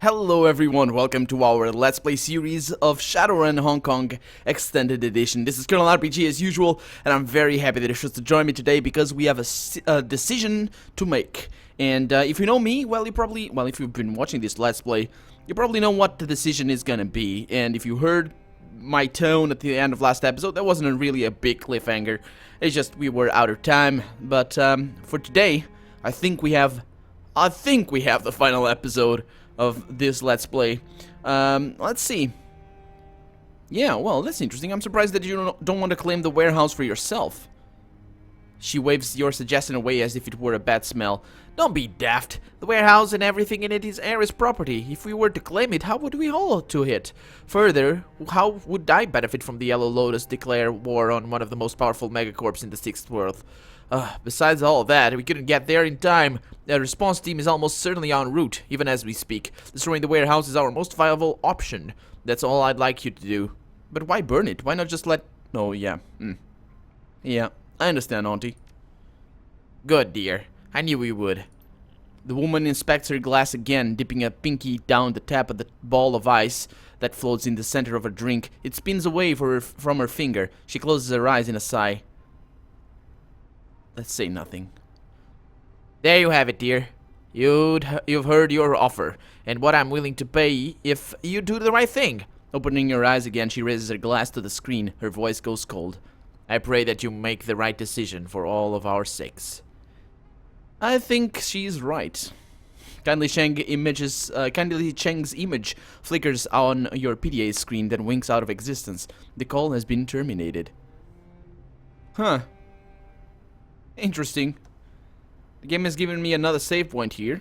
Hello everyone, welcome to our Let's Play series of Shadowrun Hong Kong Extended Edition. This is Colonel RPG as usual, and I'm very happy that you chose to join me today because we have a decision to make. And if you know me, well, if you've been watching this Let's Play, you probably know what the decision is gonna be. And if you heard my tone at the end of last episode, that wasn't really a big cliffhanger. It's just we were out of time. But for today, I think we have the final episode of this Let's Play. Let's see. Yeah, well, that's interesting. I'm surprised that you don't want to claim the warehouse for yourself. She waves your suggestion away as if it were a bad smell. Don't be daft. The warehouse and everything in it is Ares property. If we were to claim it, how would we hold to it? Further, how would I benefit from the Yellow Lotus declare war on one of the most powerful megacorps in the Sixth World? Besides all that, we couldn't get there in time. The response team is almost certainly en route, even as we speak. Destroying the warehouse is our most viable option. That's all I'd like you to do. But why burn it? Why not just let... Oh, yeah. Yeah, I understand, Auntie. Good, dear. I knew we would. The woman inspects her glass again, dipping a pinky down the tap of the ball of ice that floats in the center of her drink. It spins away from her finger. She closes her eyes in a sigh. Let's say nothing. There you have it, dear. You've heard your offer, and what I'm willing to pay if you do the right thing. Opening her eyes again, she raises her glass to the screen. Her voice goes cold. I pray that you make the right decision for all of our sakes. I think she's right. Kindly Cheng's image flickers on your PDA screen, then winks out of existence. The call has been terminated. Huh. Interesting. The game has given me another save point here.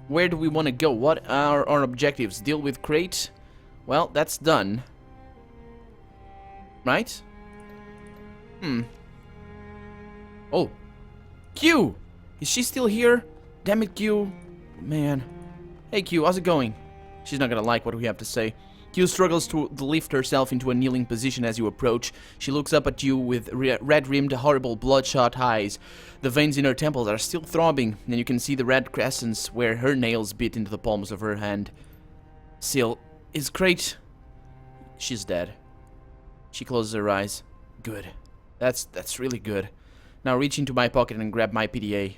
Where do we want to go? What are our objectives? Deal with Crate? Well, that's done. Right? Oh. Q! Is she still here? Damn it, Q. Man. Hey, Q, how's it going? She's not gonna like what we have to say. Q struggles to lift herself into a kneeling position as you approach. She looks up at you with red-rimmed, horrible, bloodshot eyes. The veins in her temples are still throbbing, and you can see the red crescents where her nails bit into the palms of her hand. Seal, is Crate... She's dead. She closes her eyes. Good. That's really good. Now reach into my pocket and grab my PDA.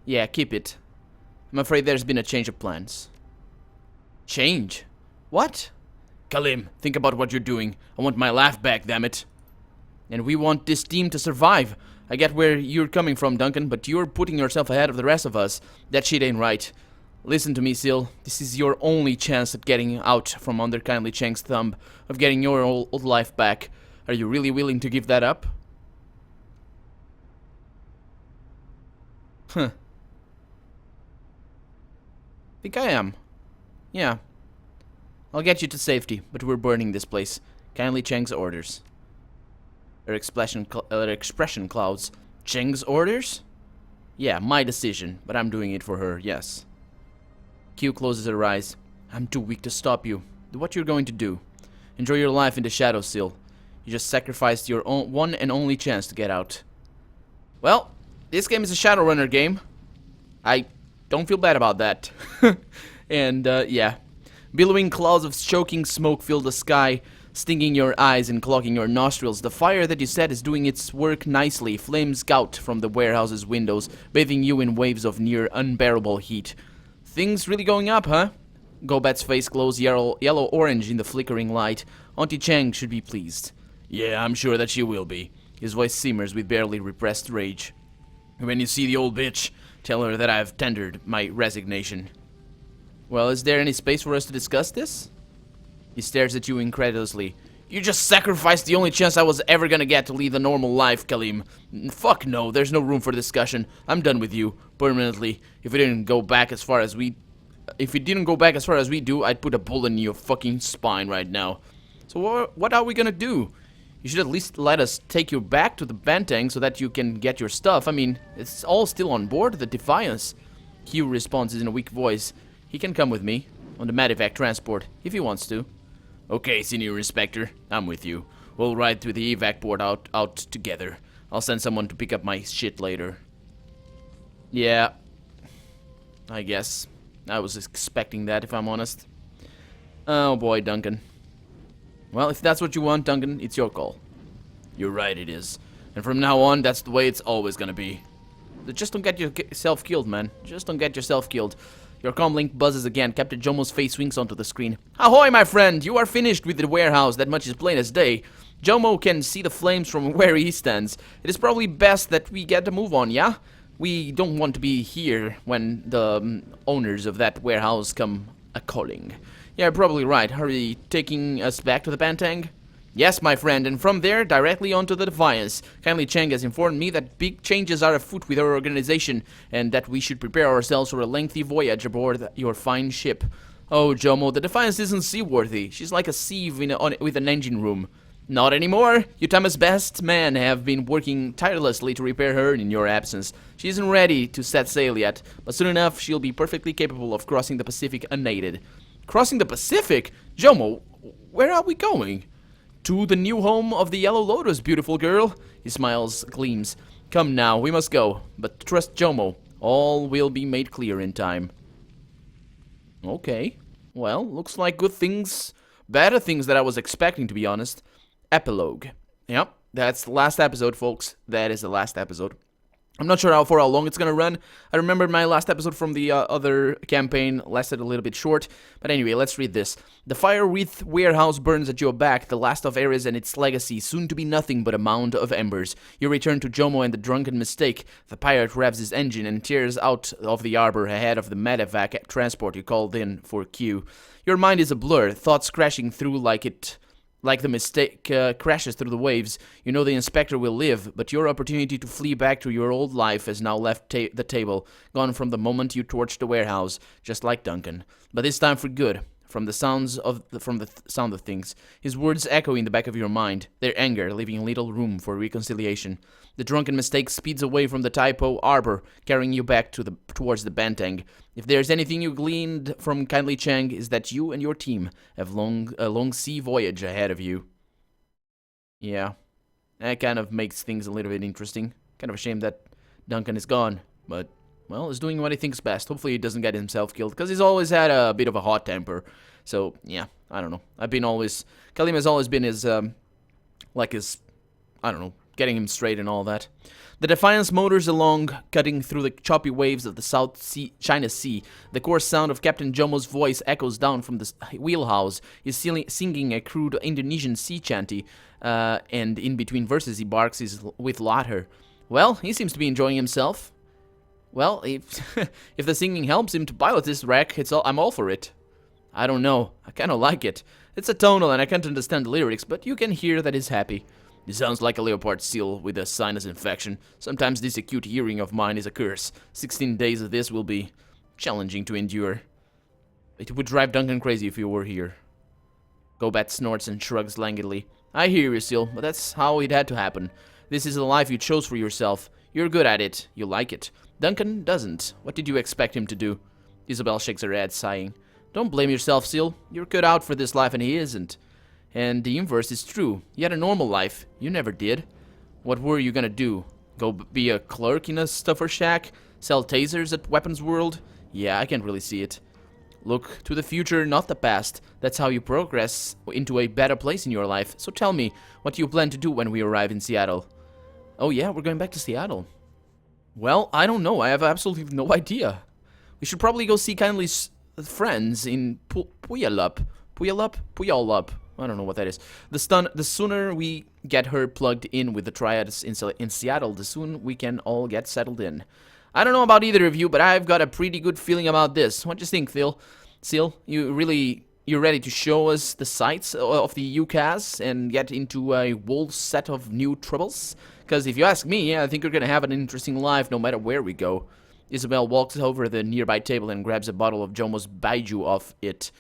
Yeah, keep it. I'm afraid there's been a change of plans. Change? What? Kalim, think about what you're doing. I want my laugh back, damn it. And we want this team to survive. I get where you're coming from, Duncan, but you're putting yourself ahead of the rest of us. That shit ain't right. Listen to me, Seal. This is your only chance at getting out from under Kindly Cheng's thumb, of getting your old life back. Are you really willing to give that up? Huh. Think I am. Yeah. I'll get you to safety, but we're burning this place. Kindly Cheng's orders. Her expression clouds. Cheng's orders? Yeah, my decision, but I'm doing it for her, yes. Q closes her eyes. I'm too weak to stop you. Do what you're going to do. Enjoy your life in the shadows, Seal. You just sacrificed your one and only chance to get out. Well, this game is a Shadowrunner game. I don't feel bad about that. And, yeah. Billowing clouds of choking smoke fill the sky, stinging your eyes and clogging your nostrils. The fire that you set is doing its work nicely. Flames scout from the warehouse's windows, bathing you in waves of near-unbearable heat. Things really going up, huh? Gobat's face glows yellow-orange in the flickering light. Auntie Cheng should be pleased. Yeah, I'm sure that she will be. His voice simmers with barely repressed rage. When you see the old bitch, tell her that I've tendered my resignation. Well, is there any space for us to discuss this? He stares at you incredulously. You just sacrificed the only chance I was ever gonna get to lead a normal life, Kalim. Fuck no, there's no room for discussion. I'm done with you, permanently. If we didn't go back as far as we do, I'd put a bullet in your fucking spine right now. So what are we gonna do? You should at least let us take you back to the Bantang so that you can get your stuff. I mean, it's all still on board the Defiance. Q responds in a weak voice. He can come with me, on the Medivac transport, if he wants to. Okay, Senior Inspector, I'm with you. We'll ride through the evac port out together. I'll send someone to pick up my shit later. Yeah. I guess. I was expecting that, if I'm honest. Oh boy, Duncan. Well, if that's what you want, Duncan, it's your call. You're right, it is. And from now on, that's the way it's always gonna be. Just don't get yourself killed, man. Just don't get yourself killed. Your comm link buzzes again. Captain Jomo's face swings onto the screen. Ahoy, my friend! You are finished with the warehouse. That much is plain as day. Jomo can see the flames from where he stands. It is probably best that we get a move on, yeah? We don't want to be here when the owners of that warehouse come a-calling. Yeah, probably right. Are you taking us back to the Bantang? Yes, my friend, and from there, directly onto the Defiance. Kindly Chang has informed me that big changes are afoot with our organization, and that we should prepare ourselves for a lengthy voyage aboard your fine ship. Oh, Jomo, the Defiance isn't seaworthy. She's like a sieve with an engine room. Not anymore. Utama's best men have been working tirelessly to repair her in your absence. She isn't ready to set sail yet, but soon enough she'll be perfectly capable of crossing the Pacific unaided. Crossing the Pacific? Jomo, where are we going? To the new home of the Yellow Lotus, beautiful girl. His smiles gleams. Come now, we must go. But trust Jomo. All will be made clear in time. Okay. Well, looks like good things. Better things than I was expecting, to be honest. Epilogue. Yep, that's the last episode, folks. That is the last episode. I'm not sure for how long it's gonna run. I remember my last episode from the other campaign lasted a little bit short. But anyway, let's read this. The fire-wreathed warehouse burns at your back, the last of Ares and its legacy, soon to be nothing but a mound of embers. You return to Jomo and the drunken mistake. The pirate revs his engine and tears out of the arbor ahead of the medevac transport you called in for Q. Your mind is a blur, thoughts crashing through like the mistake crashes through the waves. You know the inspector will live, but your opportunity to flee back to your old life has now left the table, gone from the moment you torched the warehouse, just like Duncan. But this time for good, from the sound of things. His words echo in the back of your mind, their anger leaving little room for reconciliation. The drunken mistake speeds away from the Taipo Arbor, carrying you back towards the Bantang. If there's anything you gleaned from Kindly Chang, is that you and your team have a long sea voyage ahead of you. Yeah, that kind of makes things a little bit interesting. Kind of a shame that Duncan is gone, but, well, he's doing what he thinks best. Hopefully he doesn't get himself killed, because he's always had a bit of a hot temper. So, yeah, I don't know. Kalim has always been his, I don't know, getting him straight and all that. The Defiance motors along, cutting through the choppy waves of the South China Sea. The coarse sound of Captain Jomo's voice echoes down from the wheelhouse. He's singing a crude Indonesian sea chanty, and in between verses he barks with laughter. Well, he seems to be enjoying himself. Well, if the singing helps him to pilot this wreck, I'm all for it. I don't know. I kind of like it. It's a tonal and I can't understand the lyrics, but you can hear that he's happy. It sounds like a leopard seal with a sinus infection. Sometimes this acute hearing of mine is a curse. 16 days of this will be challenging to endure. It would drive Duncan crazy if he were here. Gobat snorts and shrugs languidly. I hear you, Seal, but that's how it had to happen. This is the life you chose for yourself. You're good at it. You like it. Duncan doesn't. What did you expect him to do? Isabel shakes her head, sighing. Don't blame yourself, Seal. You're cut out for this life and he isn't. And the inverse is true. You had a normal life. You never did. What were you gonna do? Go be a clerk in a stuffer shack? Sell tasers at Weapons World? Yeah, I can't really see it. Look to the future, not the past. That's how you progress into a better place in your life. So tell me, what do you plan to do when we arrive in Seattle? Oh yeah, we're going back to Seattle. Well, I don't know. I have absolutely no idea. We should probably go see Kindly's friends in Puyallup. Puyallup. I don't know what that is. The sooner we get her plugged in with the triads in Seattle, the sooner we can all get settled in. I don't know about either of you, but I've got a pretty good feeling about this. What do you think, Phil? Seal, you're ready to show us the sights of the UCAS and get into a whole set of new troubles? Because if you ask me, yeah, I think you're gonna have an interesting life no matter where we go. Isabel walks over the nearby table and grabs a bottle of Jomo's Baiju off it.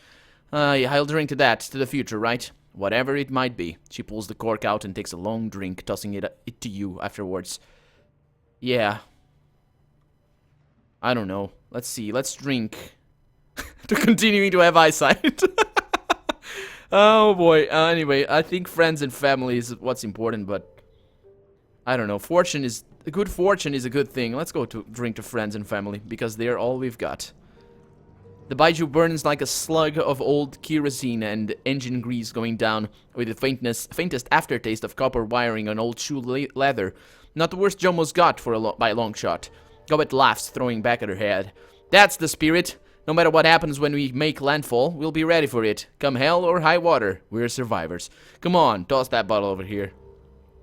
Yeah, I'll drink to that, to the future, right? Whatever it might be. She pulls the cork out and takes a long drink, tossing it to you afterwards. Yeah. I don't know. Let's see. Let's drink. To continuing to have eyesight. Oh boy. Anyway, I think friends and family is what's important, but I don't know. Fortune is good fortune is a good thing. Let's go to drink to friends and family, because they're all we've got. The Baiju burns like a slug of old kerosene and engine grease going down, with the faintest aftertaste of copper wiring on old shoe leather. Not the worst Jomo's got by a long shot. Gobbet laughs, throwing back at her head. That's the spirit. No matter what happens when we make landfall, we'll be ready for it. Come hell or high water, we're survivors. Come on, toss that bottle over here.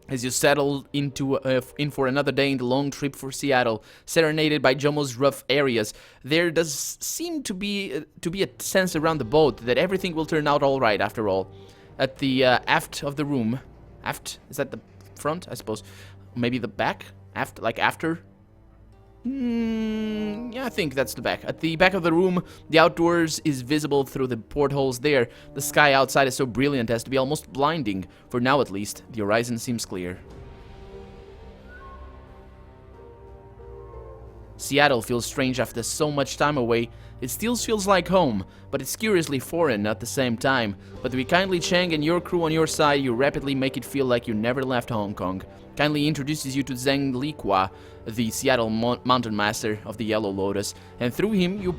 As you settle in for another day in the long trip for Seattle, serenaded by Jomo's rough areas, there does seem to be a sense around the boat that everything will turn out all right after all. At the aft of the room, aft, is that the front? I suppose, maybe the back, aft, like after. Yeah, I think that's the back. At the back of the room, the outdoors is visible through the portholes there. The sky outside is so brilliant as to be almost blinding. For now at least, the horizon seems clear. Seattle feels strange after so much time away. It still feels like home, but it's curiously foreign at the same time. But with Kindly Chang and your crew on your side, you rapidly make it feel like you never left Hong Kong. Kindly introduces you to Zheng Liqua, the Seattle mountain master of the Yellow Lotus, and through him you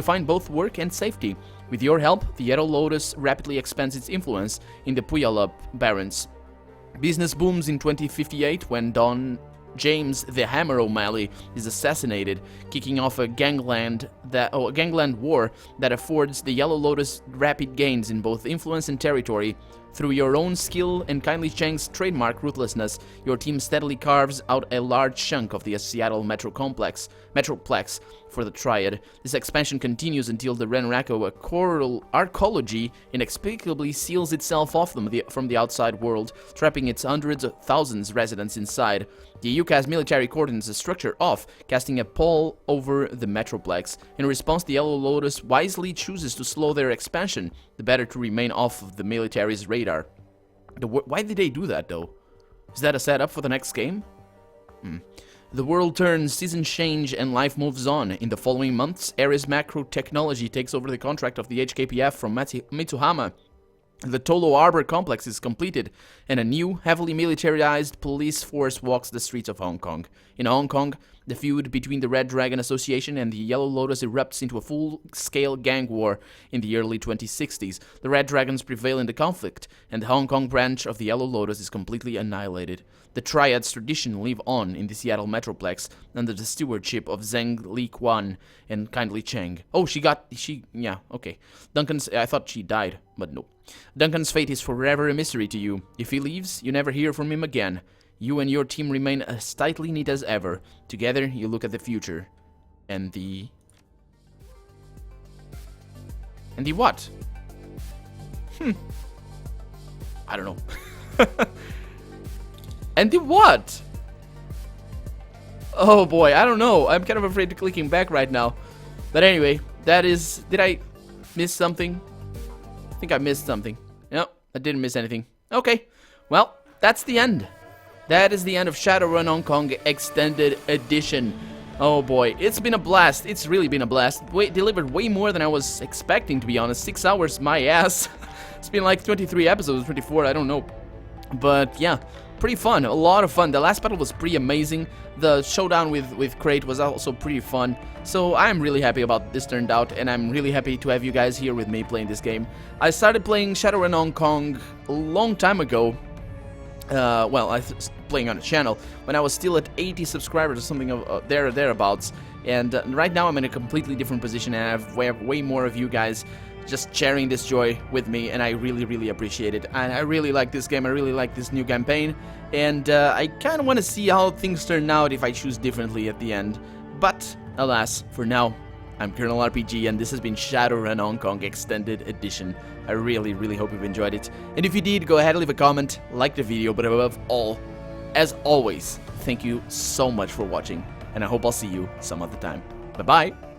find both work and safety. With your help, the Yellow Lotus rapidly expands its influence in the Puyallup Barrens. Business booms in 2058 when Don James the Hammer O'Malley is assassinated, kicking off a gangland war that affords the Yellow Lotus rapid gains in both influence and territory. Through your own skill and Kindly Chang's trademark ruthlessness, your team steadily carves out a large chunk of the Seattle Metroplex for the Triad. This expansion continues until the Renraku arcology inexplicably seals itself off from the outside world, trapping its hundreds of thousands residents inside. The UCAS military cordons the structure off, casting a pall over the Metroplex. In response, the Yellow Lotus wisely chooses to slow their expansion, the better to remain off of the military's radar. Why did they do that, though? Is that a setup for the next game? The world turns, seasons change, and life moves on. In the following months, Ares Macro Technology takes over the contract of the HKPF from Mitsuhama. The Tolo Arbor complex is completed, and a new, heavily militarized police force walks the streets of Hong Kong. In Hong Kong, the feud between the Red Dragon Association and the Yellow Lotus erupts into a full-scale gang war in the early 2060s. The Red Dragons prevail in the conflict, and the Hong Kong branch of the Yellow Lotus is completely annihilated. The Triad's tradition live on in the Seattle Metroplex under the stewardship of Zheng Liquan and Kindly Chang. Oh, yeah, okay. I thought she died, but no. Duncan's fate is forever a mystery to you. If he leaves, you never hear from him again. You and your team remain as tightly knit as ever. Together, you look at the future. And the what? I don't know. And the what? Oh boy, I don't know. I'm kind of afraid to clicking back right now. But anyway, that is... Did I miss something? I think I missed something. No, I didn't miss anything. Okay, well, that's the end. That is the end of Shadowrun Hong Kong Extended Edition. Oh boy, it's been a blast. It's really been a blast. Delivered way more than I was expecting, to be honest. 6 hours, my ass. It's been like 23 episodes, 24, I don't know. But yeah, pretty fun. A lot of fun. The last battle was pretty amazing. The showdown with Crate was also pretty fun. So I'm really happy about this turned out, and I'm really happy to have you guys here with me playing this game. I started playing Shadowrun Hong Kong a long time ago. Well, I was playing on a channel when I was still at 80 subscribers or something thereabouts. And right now I'm in a completely different position, and I have way more of you guys just sharing this joy with me, and I really, really appreciate it. And I really like this game. I really like this new campaign, and I kind of want to see how things turn out if I choose differently at the end. But alas, for now, I'm Colonel RPG, and this has been Shadowrun Hong Kong Extended Edition. I really, really hope you've enjoyed it. And if you did, go ahead and leave a comment, like the video, but above all, as always, thank you so much for watching, and I hope I'll see you some other time. Bye-bye!